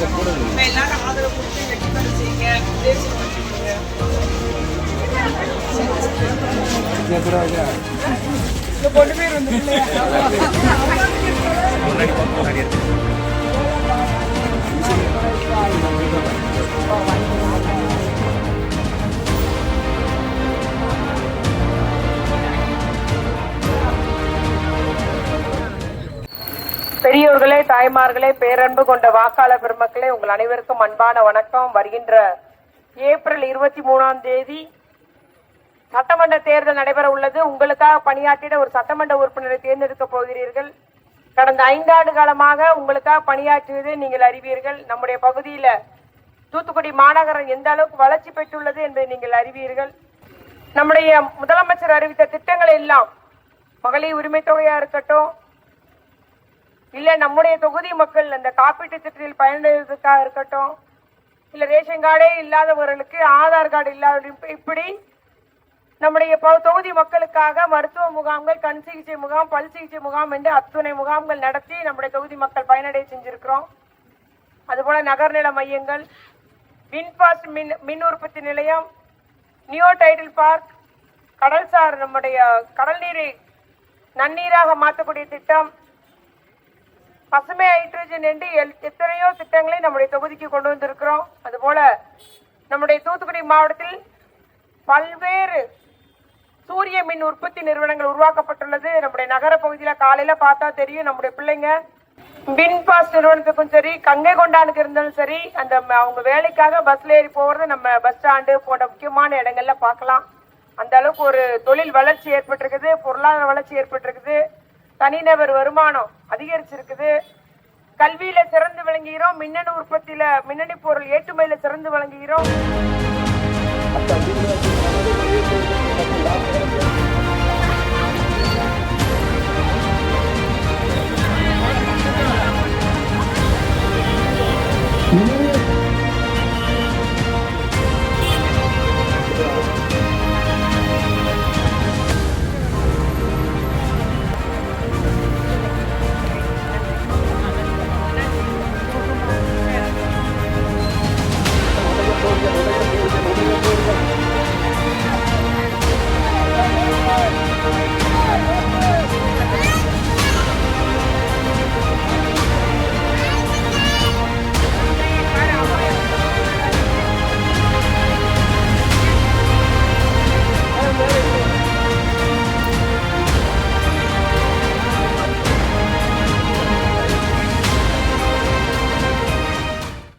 எல்லாரும் ஆதரவு கொடுத்து வெற்றி பெற செய்யுங்க. தேசியம் வச்சுக்கோங்க. பொண்ணு பேர் வந்து பெரியோர்களே, தாய்மார்களே, பேரன்பு கொண்ட வாக்காளர் பெருமக்களே, உங்கள் அனைவருக்கும் அன்பான வணக்கம். வருகின்ற ஏப்ரல் 23 சட்டமன்ற தேர்தல் நடைபெற உள்ளது. உங்களுக்காக பணியாற்றிட ஒரு சட்டமன்ற உறுப்பினரை தேர்ந்தெடுக்க போகிறீர்கள். கடந்த 5 ஆண்டு காலமாக உங்களுக்காக பணியாற்றியதை நீங்கள் அறிவீர்கள். நம்முடைய பகுதியில தூத்துக்குடி மாநகரம் எந்த அளவுக்கு வளர்ச்சி பெற்றுள்ளது என்பதை நீங்கள் அறிவீர்கள். நம்முடைய முதலமைச்சர் அறிவித்த திட்டங்கள் எல்லாம் மகளிர் உரிமை தொகையா இருக்கட்டும், இல்ல நம்முடைய தொகுதி மக்கள் அந்த காப்பீட்டு திட்டத்தில் பயனடைவதற்காக இருக்கட்டும், இல்ல ரேஷன் கார்டே இல்லாதவர்களுக்கு ஆதார் கார்டு இல்லாத, இப்படி நம்முடைய தொகுதி மக்களுக்காக மருத்துவ முகாம்கள், கண் சிகிச்சை முகாம், பல் சிகிச்சை முகாம் என்று அத்துணை முகாம்கள் நடத்தி நம்முடைய தொகுதி மக்கள் பயனடைய செஞ்சிருக்கிறோம். அதுபோல நகர்நில மையங்கள், வின்பாஸ்ட் மின் உற்பத்தி நிலையம், நியோ டைடல் பார்க், கடல்சார் நம்முடைய கடல் நீரை நன்னீராக மாற்றக்கூடிய திட்டம், பசுமை ஹைட்ரஜன் என்று எத்தனையோ திட்டங்களை நம்முடைய தொகுதிக்கு கொண்டு வந்திருக்கிறோம். அதுபோல நம்முடைய தூத்துக்குடி மாவட்டத்தில் பல்வேறு சூரிய மின் உற்பத்தி நிறுவனங்கள் உருவாக்கப்பட்டுள்ளது. நம்முடைய நகர பகுதியில காலையில பார்த்தா தெரியும், நம்முடைய பிள்ளைங்க வின்பாஸ்ட் நிறுவனத்துக்கும் சரி, கங்கை கொண்டானுக்கு இருந்தாலும் சரி, அந்த அவங்க வேலைக்காக பஸ்ல ஏறி போறது நம்ம பஸ் ஸ்டாண்டு போன்ற முக்கியமான இடங்கள்ல பார்க்கலாம். அந்த அளவுக்கு ஒரு தொழில் வளர்ச்சி ஏற்பட்டிருக்குது, பொருளாதார வளர்ச்சி ஏற்பட்டிருக்குது, தனிநபர் வருமானம் அதிகரிச்சிருக்குது, கல்வியில சிறந்து விளங்குகிறோம், மின்னணு உற்பத்தியில மின்னணு பொருள் ஏற்றுமையில சிறந்து விளங்குகிறோம்.